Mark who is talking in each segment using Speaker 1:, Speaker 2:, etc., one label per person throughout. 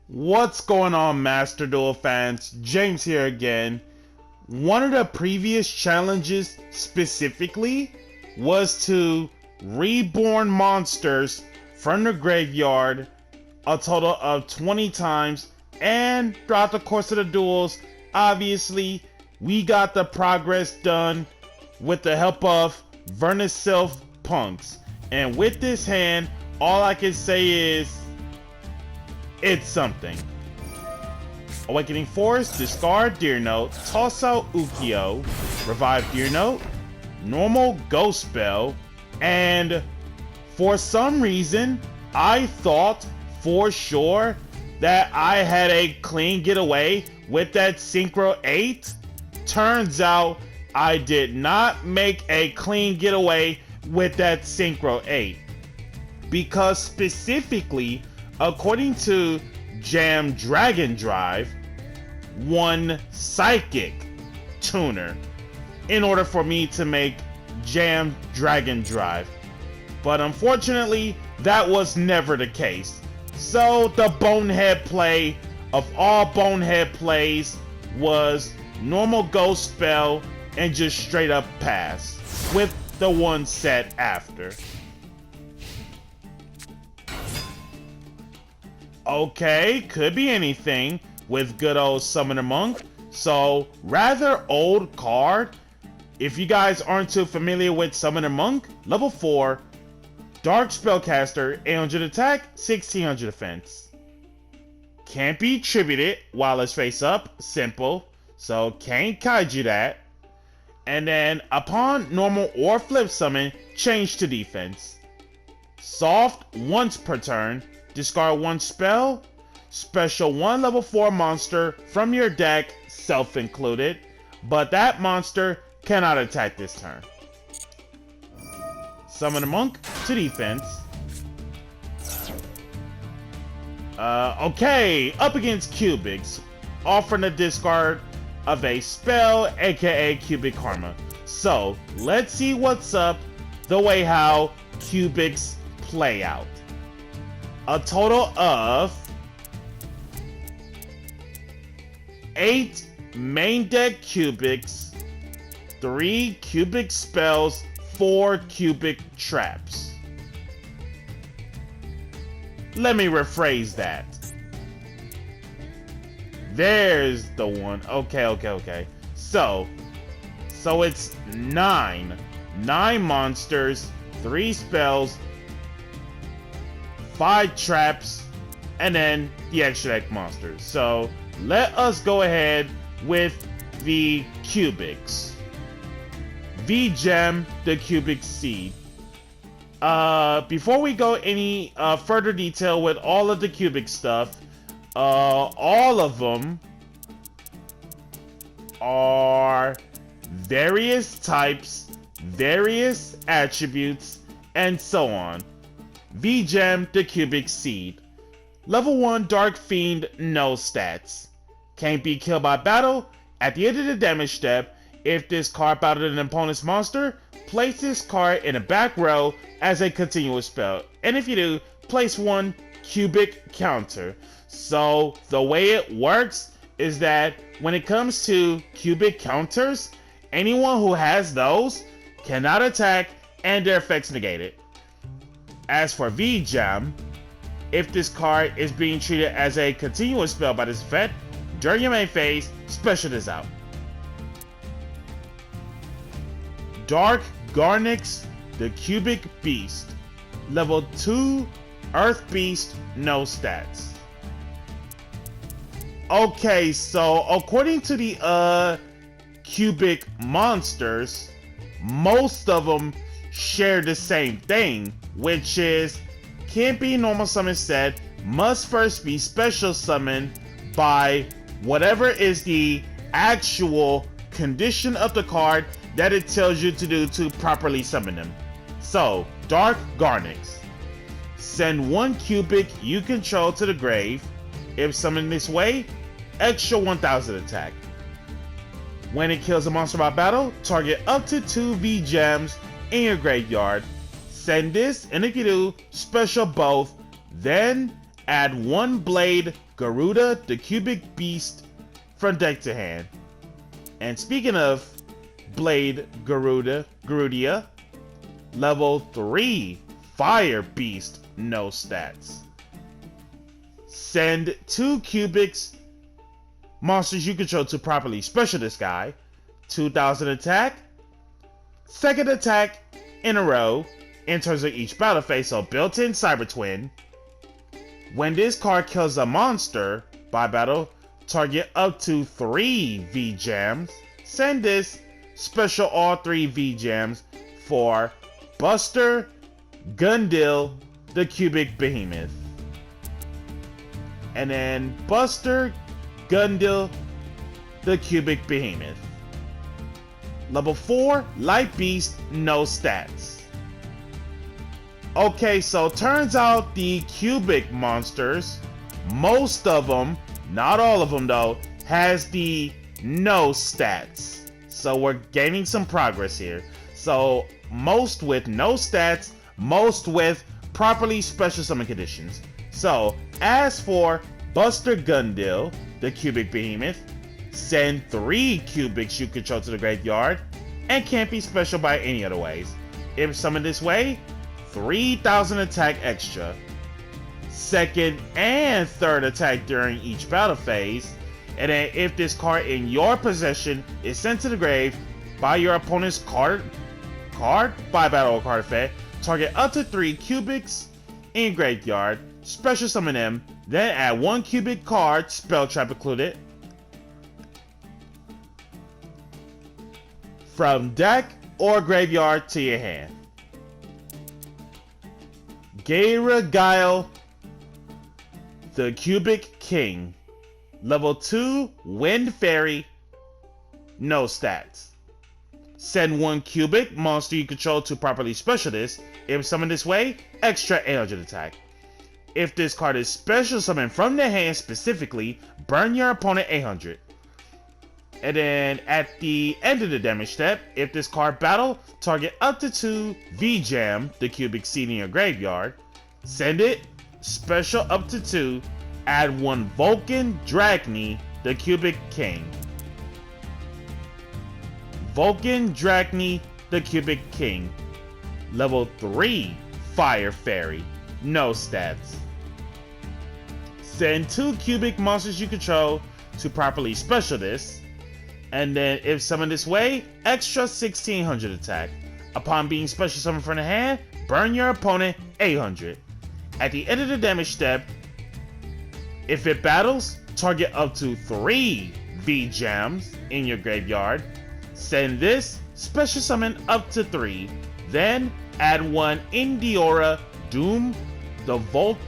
Speaker 1: What's going on, Master Duel fans? James here again. One of the previous challenges specifically was to reborn monsters from the graveyard a total of 20 times, and throughout the course of the duels, obviously, we got the progress done with the help of Vernusylph P.U.N.K. And with this hand, all I can say is it's something. Awakening Force, discard Deer Note, toss out Ukyo, revive Deer Note, normal Ghost Spell, and for some reason, I thought for sure that I had a clean getaway with that Synchro 8. Turns out I did not make a clean getaway with that Synchro 8. Because specifically, according to Jam Dragon Drive, one Psychic tuner in order for me to make Jam Dragon Drive. But unfortunately, that was never the case. So the bonehead play of all bonehead plays was normal Ghost Spell and just straight up pass with the one set after. Okay, could be anything with good old Summoner Monk. So, rather old card. If you guys aren't too familiar with Summoner Monk, level 4, Dark Spellcaster, 800 attack, 1600 defense. Can't be tributed while it's face up, simple. So, can't kaiju that. And then, upon normal or flip summon, change to defense. Soft once per turn. Discard one spell, special one level 4 monster from your deck, self included, but that monster cannot attack this turn. Summon a monk to defense. Okay, up against Cubics, offering a discard of a spell, aka Cubic Karma. So, let's see what's up the way how Cubics play out. A total of 8 main deck Cubics, 3 Cubic spells, 4 Cubic traps. Let me rephrase that. There's the one. Okay. So it's 9 monsters, 3 spells, 5 traps, and then the extra deck monsters. So let us go ahead with the Cubics. V-Gem, the Cubic Seed. Before we go any further detail with all of the Cubic stuff, all of them are various types, various attributes, and so on. V-Gem, the Cubic Seed. Level 1 Dark Fiend, no stats. Can't be killed by battle. At the end of the damage step, if this card battled an opponent's monster, place this card in the back row as a continuous spell. And if you do, place one Cubic counter. So the way it works is that when it comes to Cubic counters, anyone who has those cannot attack and their effects negated. As for V-Gem, if this card is being treated as a continuous spell by this effect, during your main phase, special this out. Dark Garnix, the Cubic Beast. Level 2 Earth Beast, no stats. Okay, so according to the Cubic monsters, most of them share the same thing, which is can't be normal summon set, must first be special summoned by whatever is the actual condition of the card that it tells you to do to properly summon them. So, Dark Garnix. Send one Cubic you control to the grave. If summoned this way, extra 1000 attack. When it kills a monster by battle, target up to 2 V-Gems in your graveyard. Send this, and if you do, special both, then add 1 Blade Garuda, the Cubic Beast, from deck to hand. And speaking of Blade Garudia, level 3 Fire Beast, no stats. Send 2 Cubics monsters you control to properly special this guy. 2000 attack, second attack in a row in terms of each battle phase, so built-in Cyber Twin. When this card kills a monster by battle, target up to 3 V-Jams. Send this special all 3 V-Jams for Buster Gundil, the Cubic Behemoth. And then Buster Gundil, the Cubic Behemoth. Level 4, Light Beast, no stats. Okay, so turns out the Cubic monsters, most of them, not all of them though, has the no stats. So we're gaining some progress here. So most with no stats, most with properly special summon conditions. So as for Buster Gundil, the Cubic Behemoth, send 3 Cubics you control to the graveyard and can't be special by any other ways. If summoned this way, 3000 attack extra. Second and third attack during each battle phase. And then if this card in your possession is sent to the grave by your opponent's card by battle or card effect, target up to 3 Cubics in graveyard, special summon them, then add 1 Cubic card, spell trap included, from deck or graveyard to your hand. Gairagile, the Cubic King, level 2 Wind Fairy, no stats. Send 1 Cubic monster you control to properly special this. If summoned this way, extra 800 attack. If this card is special summoned from the hand specifically, burn your opponent 800. And then at the end of the damage step, if this card battle, target up to 2 V-Jam, the Cubic Seed in your graveyard. Send it, special up to 2, add 1 Vulcan Drachny, the Cubic King. Vulcan Drachny, the Cubic King. Level 3 Fire Fairy, no stats. Send 2 Cubic monsters you control to properly special this. And then if summoned this way, extra 1600 attack. Upon being special summoned from the hand, burn your opponent 800. At the end of the damage step, if it battles, target up to 3 V-Jams in your graveyard. Send this, special summon up to 3. Then add 1 Indiora Doom Volt,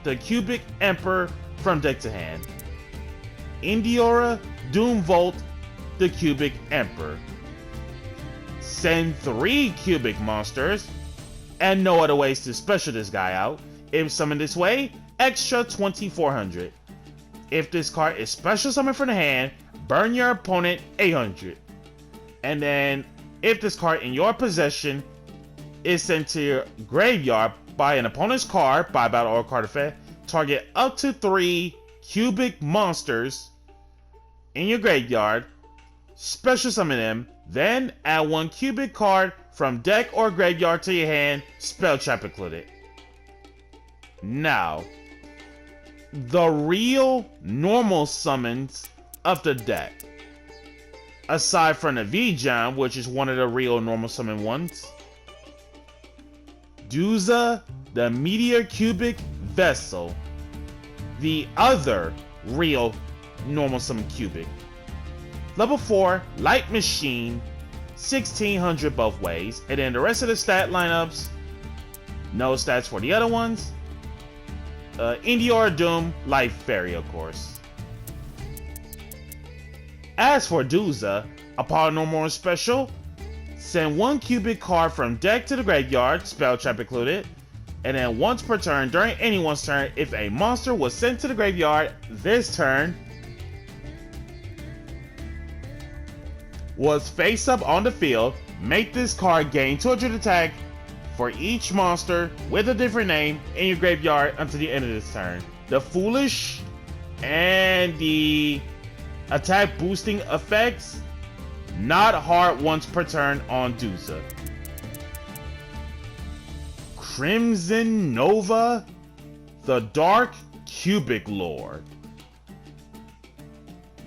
Speaker 1: the Cubic Emperor, from deck to hand. Indiora Doom Volt, the Cubic Emperor. Send 3 Cubic monsters, and no other ways to special this guy out. If summoned this way, extra 2400. If this card is special summoned from the hand, burn your opponent 800. And then if this card in your possession is sent to your graveyard by an opponent's card by battle or card effect, target up to 3 Cubic monsters in your graveyard, special summon them, then add 1 Cubic card from deck or graveyard to your hand, spell trap included. Now, the real normal summons of the deck, aside from the V-Jam, which is one of the real normal summon ones, Duza, the Meteor Cubic Vessel, the other real normal summon Cubic. Level 4, Light Machine, 1600 both ways. And then the rest of the stat lineups, no stats for the other ones. Indiora Doom, Light Fairy, of course. As for Duza, upon normal and special, send 1 Cubic card from deck to the graveyard, spell trap included. And then once per turn, during anyone's turn, if a monster was sent to the graveyard this turn, was face up on the field, make this card gain 200 attack for each monster with a different name in your graveyard until the end of this turn. The Foolish and the attack boosting effects, not hard once per turn on Duza. Crimson Nova, the Dark Cubic Lord.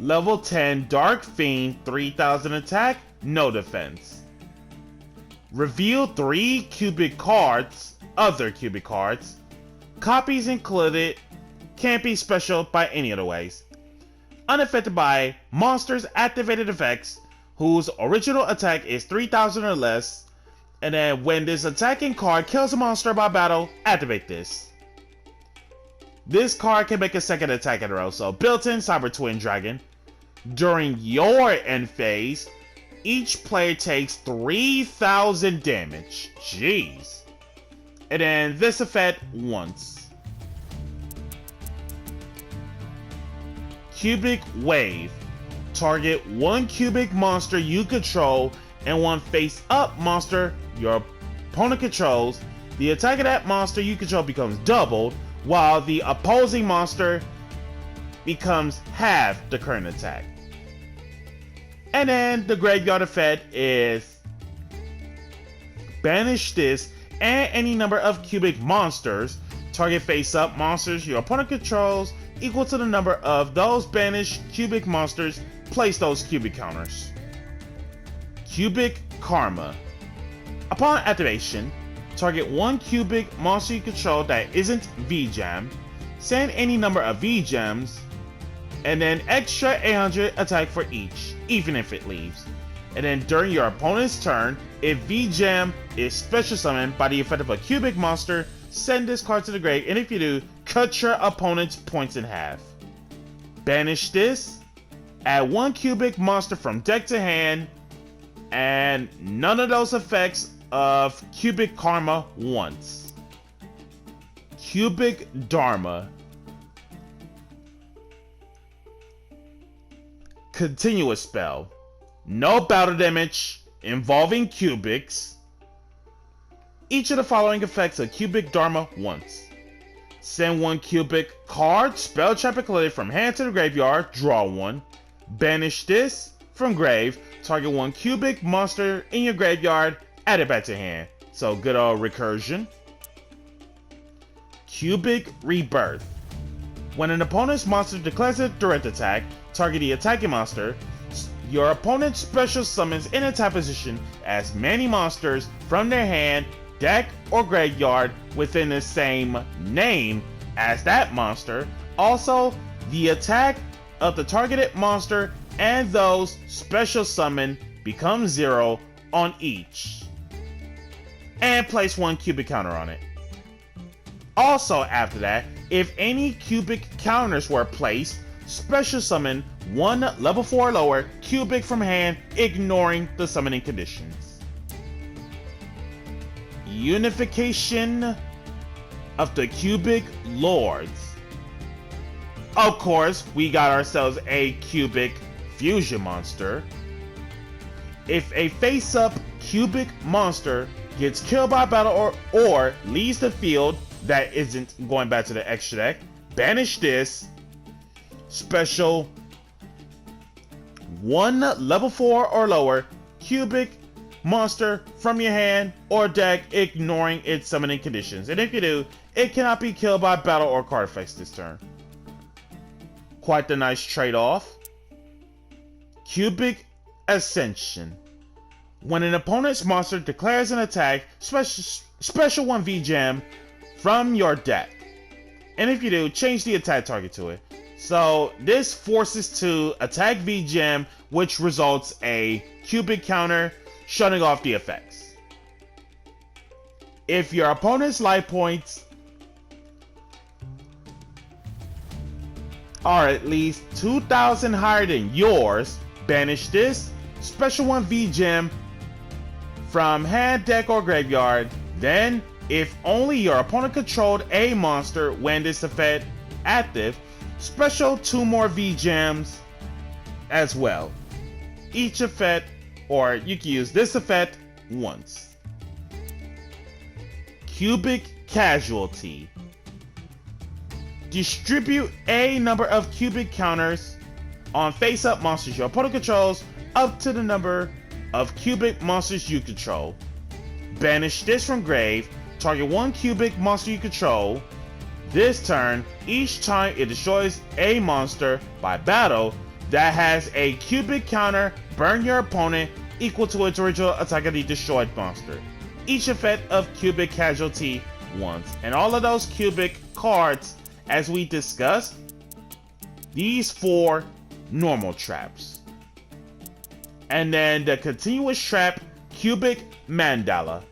Speaker 1: Level 10 Dark Fiend, 3000 attack, no defense. Reveal 3 cubic cards, other cubic cards. Copies included, can't be special by any other ways. Unaffected by monsters' activated effects whose original attack is 3000 or less. And then when this attacking card kills a monster by battle, activate this. This card can make a second attack in a row, so built-in Cyber Twin Dragon. During your end phase, each player takes 3000 damage. Jeez. And then this effect once. Cubic Wave. Target 1 cubic monster you control and 1 face-up monster your opponent controls. The attack of that monster you control becomes doubled, while the opposing monster becomes half the current attack. And then the graveyard effect is banish this and any number of cubic monsters. Target face-up monsters your opponent controls equal to the number of those banished cubic monsters. Place those cubic counters. Cubic Karma. Upon activation, target 1 cubic monster you control that isn't V-Gem. Send any number of V-Gems, and then extra 800 attack for each, even if it leaves. And then during your opponent's turn, if V-Gem is special summoned by the effect of a cubic monster, send this card to the grave, and if you do, cut your opponent's points in half. Banish this, add 1 cubic monster from deck to hand, and none of those effects of Cubic Karma once. Cubic Dharma. Continuous spell. No battle damage involving cubics. Each of the following effects of Cubic Dharma once. Send 1 cubic card, spell trap included, from hand to the graveyard, draw 1. Banish this from grave, target 1 cubic monster in your graveyard, add it back to hand. So good old recursion. Cubic Rebirth. When an opponent's monster declares a direct attack, target the attacking monster. Your opponent special summons in attack position as many monsters from their hand, deck, or graveyard within the same name as that monster. Also, the attack of the targeted monster and those special summoned become 0 on each. And place 1 cubic counter on it. Also after that, if any cubic counters were placed, special summon 1 level 4 or lower cubic from hand, ignoring the summoning conditions. Unification of the Cubic Lords. Of course, we got ourselves a cubic fusion monster. If a face-up cubic monster gets killed by battle or leaves the field that isn't going back to the extra deck, banish this. Special 1 level 4 or lower cubic monster from your hand or deck, ignoring its summoning conditions. And if you do, it cannot be killed by battle or card effects this turn. Quite the nice trade-off. Cubic Ascension. When an opponent's monster declares an attack, special 1 V-Gem from your deck. And if you do, change the attack target to it. So this forces to attack V-Gem, which results a cubic counter, shutting off the effects. If your opponent's life points are at least 2,000 higher than yours, banish this. Special 1 V-Gem from hand, deck, or graveyard. Then, if only your opponent controlled a monster when this effect active, special 2 more V-Gems as well. Each effect, or you can use this effect once. Cubic Casualty. Distribute a number of cubic counters on face-up monsters your opponent controls up to the number of cubic monsters you control. Banish this from grave. Target one cubic monster you control. This turn, each time it destroys a monster by battle that has a cubic counter, burn your opponent equal to its original attack of the destroyed monster. Each effect of Cubic Casualty once. And all of those cubic cards, as we discussed, these 4 normal traps. And then the continuous trap, Cubic Mandala.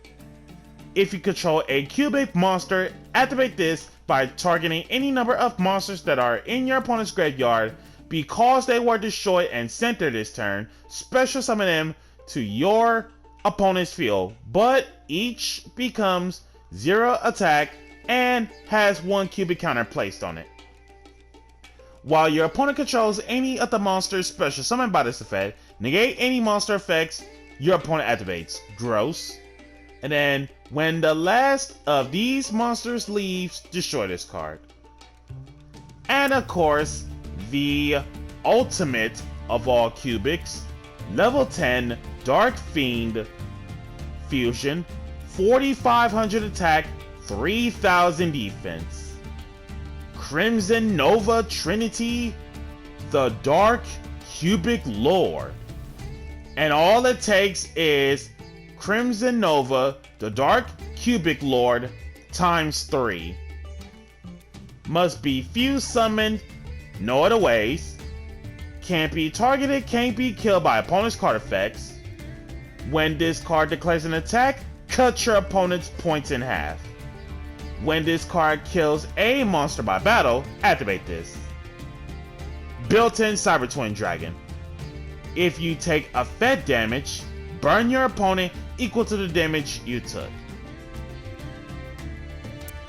Speaker 1: If you control a cubic monster, activate this by targeting any number of monsters that are in your opponent's graveyard. Because they were destroyed and center this turn, special summon them to your opponent's field, but each becomes 0 attack and has 1 cubic counter placed on it. While your opponent controls any of the monsters special summoned by this effect, negate any monster effects your opponent activates. Gross. And then, when the last of these monsters leaves, destroy this card. And of course, the ultimate of all cubics, level 10 Dark Fiend Fusion, 4,500 attack, 3,000 defense. Crimson Nova Trinity, the Dark Cubic Lord. And all it takes is Crimson Nova, the Dark Cubic Lord, times 3. Must be fuse summoned, no other ways. Can't be targeted, can't be killed by opponent's card effects. When this card declares an attack, cut your opponent's points in half. When this card kills a monster by battle, activate this. Built-in Cyber Twin Dragon. If you take effect damage, burn your opponent equal to the damage you took.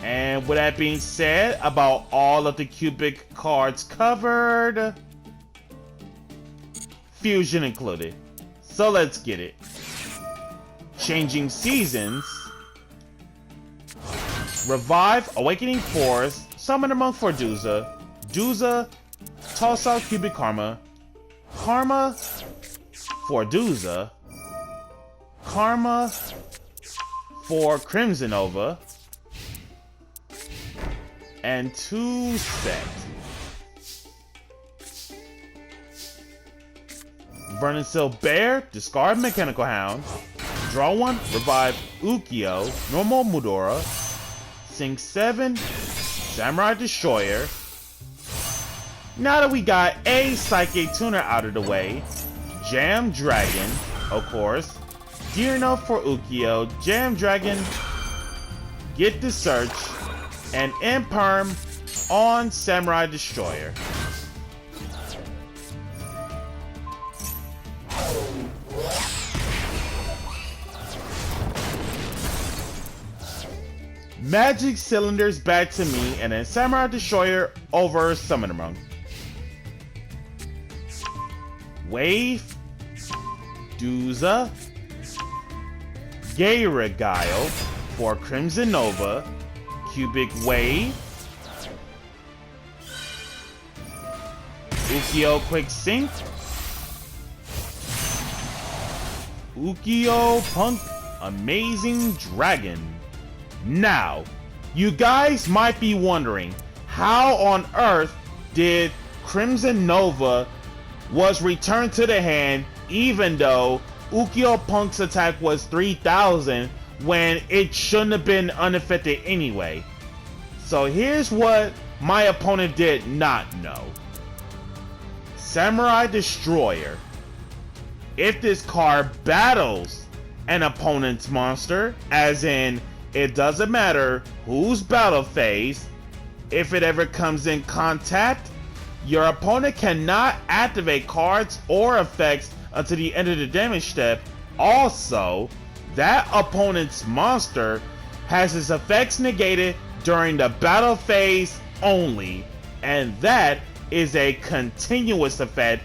Speaker 1: And with that being said, about all of the cubic cards covered, fusion included. So let's get it. Changing Seasons. Revive Awakening Forest. Summoner Monk for Duza. Duza, toss out Cubic Karma. Karma for Duza. Karma for Crimson Nova. And 2 set. Vernusylph Bear, discard Mechanical Hound. Draw 1, revive Ukio, normal Mudora. Sink 7, Samurai Destroyer. Now that we got a Psychic Tuner out of the way, Jam Dragon, of course. Dear enough for Ukio, Jam Dragon, get the search, and Imperm on Samurai Destroyer. Magic Cylinders back to me, and then Samurai Destroyer over Summoner Monk. Wave, Duza, Gay Regile for Crimson Nova, Cubic Wave, Ukio Quick Sync, Ukio Punk Amazing Dragon. Now, you guys might be wondering, how on earth did Crimson Nova was returned to the hand even though Ukio Punk's attack was 3,000 when it shouldn't have been unaffected anyway? So here's what my opponent did not know. Samurai Destroyer. If this card battles an opponent's monster, as in it doesn't matter whose battle phase, if it ever comes in contact, your opponent cannot activate cards or effects until the end of the damage step. Also, that opponent's monster has its effects negated during the battle phase only, and that is a continuous effect,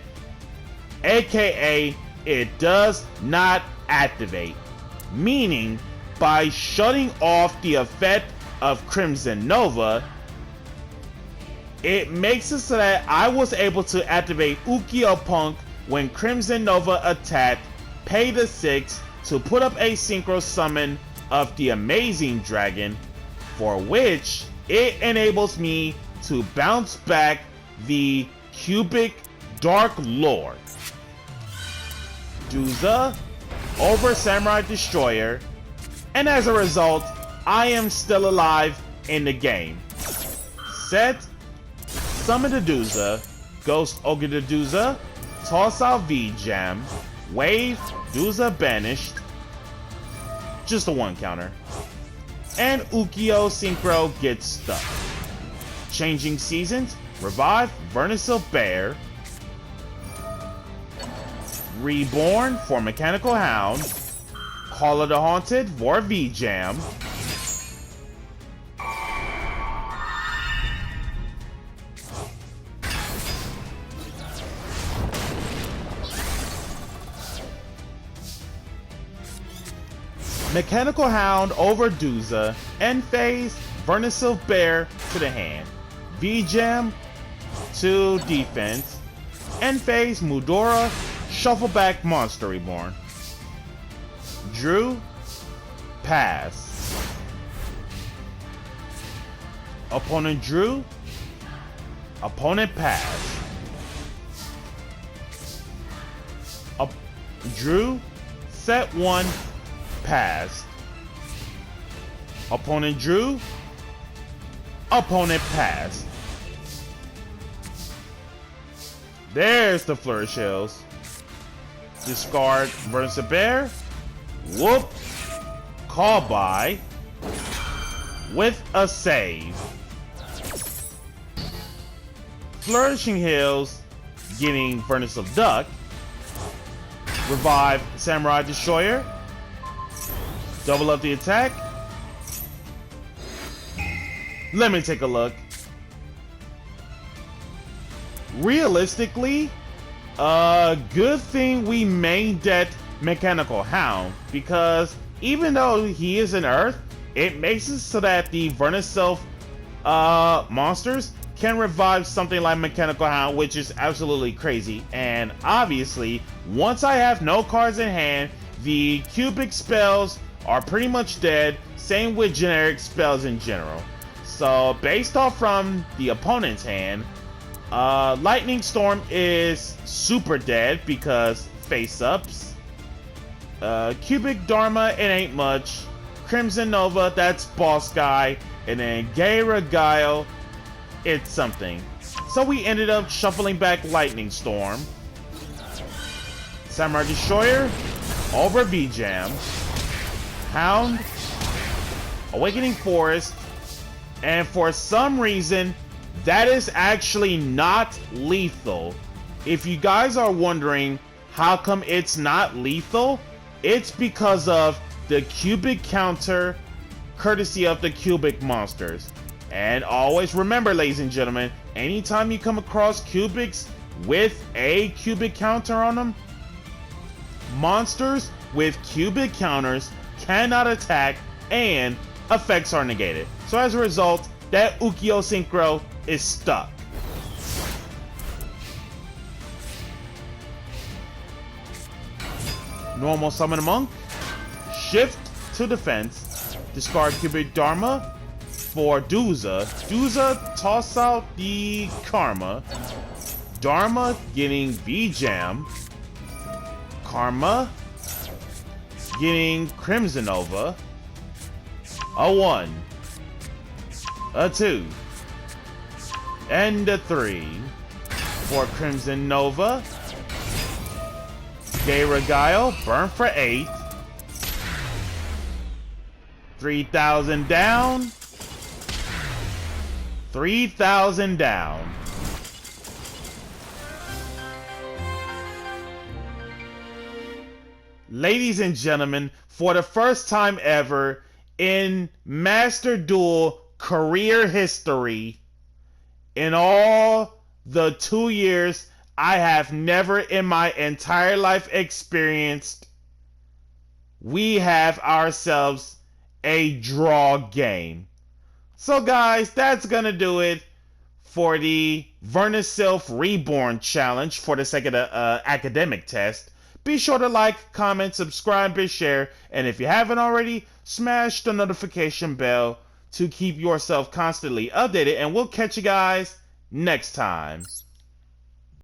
Speaker 1: aka it does not activate, meaning by shutting off the effect of Crimson Nova, it makes it so that I was able to activate Vernusylph P.U.N.K when Crimson Nova attacked, pay the 6 to put up a synchro summon of the Amazing Dragon, for which it enables me to bounce back the Cubic Dark Lord. Duza over Samurai Destroyer, and as a result, I am still alive in the game. Set, summon the Duza, Ghost Ogre the Duza, toss out V-Jam, wave, Duza banished, just a 1 counter, and Ukyo Synchro gets stuck. Changing Seasons, revive Vernusylph Bear, Reborn for Mechanical Hound, Call of the Haunted for V-Jam, Mechanical Hound over Duza, end phase, Vernusylph Bear to the hand, V-Jam to defense, end phase, Mudora, shuffle back Monster Reborn. Drew, pass. Opponent drew, opponent pass. Drew, set 1, passed. Opponent drew, opponent passed. There's the Flourish Hills. Discard Vernusylph Bear. Whoop. Call by. With a save. Flourishing Hills getting Vernusylph Duck. Revive Samurai Destroyer. Double up the attack. Let me take a look. Realistically, good thing we made that Mechanical Hound, because even though he is an Earth, it makes it so that the Vernusylph monsters can revive something like Mechanical Hound, which is absolutely crazy. And obviously, once I have no cards in hand, the cubic spells are pretty much dead. Same with generic spells in general. So based off from the opponent's hand, Lightning Storm is super dead because face-ups. Cubic Dharma, it ain't much. Crimson Nova, that's boss guy. And then Gaira Guile, it's something. So we ended up shuffling back Lightning Storm. Samurai Destroyer, over V-Jam. Hound, Awakening Forest, and for some reason, that is actually not lethal. If you guys are wondering how come it's not lethal, it's because of the cubic counter courtesy of the cubic monsters. And always remember, ladies and gentlemen, anytime you come across cubics with a cubic counter on them, monsters with cubic counters cannot attack and effects are negated. So as a result, that Ukyo Synchro is stuck. Normal summon a monk. Shift to defense. Discard Cubic Dharma for Duza. Duza, toss out the Karma. Dharma getting V-Jam. Karma getting Crimson Nova. A 1. A 2. And a 3. For Crimson Nova. Gaira Guile, burn for 8. 3,000 down. 3,000 down. Ladies and gentlemen, for the first time ever in Master Duel career history, in all the 2 years I have never in my entire life experienced, we have ourselves a draw game. So guys, that's gonna do it for the Vernusylph Reborn challenge for the second academic test. Be sure to like, comment, subscribe, and share. And if you haven't already, smash the notification bell to keep yourself constantly updated. And we'll catch you guys next time.